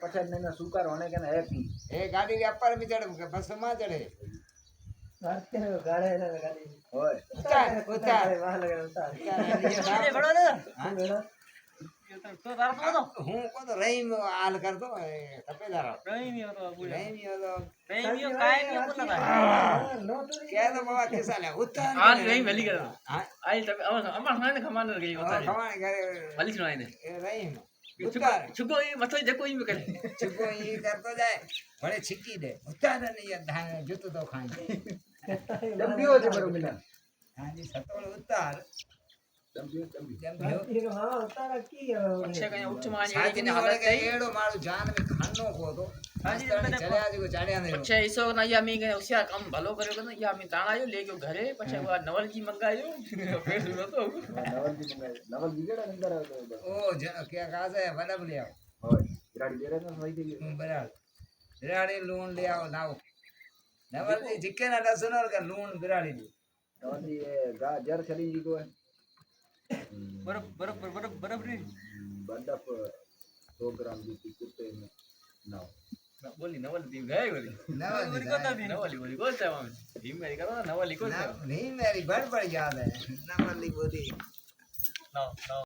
50 ને સુકાર હોने के ना हैप्पी ए गाड़ी के ऊपर भी चढ़ बस में चढ़े मारते हैं गाड़े ना गाड़ी ओए उतार वहां लगा उतार ये बड़ो ना हां बेटा तो तार तो हूं को तो रहीम हाल कर दो तपेदार नहीं नहीं होता बोले रहीम ये तो नहीं ये काय नहीं बोलता था क्या तो बाबा किसा ले उतार आज नहीं वेली कर हां आई तब अमर खाने खमान गई होता है खवाने करे वाली सुनाई ने रहीम छुगो उतार छुगो ये मत देखो ये में करे छुपो ये करतो जाए बड़े छिक्की दे उतार नहीं ये धान जूतो तो खाएंगे डब्बियो છે બરો મિલા हां जी सतोल उतार डब्बियो ये हां उतार की अच्छे कहीं उच्च मान ये साथी कि ने हालत के है एड़ो मारू जान में खानो को तो हां जी चले आज को चाड़िया ने अच्छे इसो ना या मी के उसिया काम भलो કર્યો ને યા मी તાણાયો લે ગયો ઘરે પછી વા નવલજી મંગાયો ફેર સુનો તો નવલ વિગડા અંદર ओ क्या काज है बड़ा ले आओ હોય વિરાડી બેરે ને હોય દે बड़ा बिराड़ी लून ले आओ लाओ नवल जी जिके ना सुनर का लून बिराड़ी दी नवल ये जर चली जी को है બરાબર ને बर्फ 100 ग्राम की कुत्ते में नाव બોલી નવલ દી ગઈ બોલી नवल जी નવલી બોલતા અમે ધીમ મેરી કરો નવલી કોલ नहीं मेरी बड़ याद है नवल बोली No.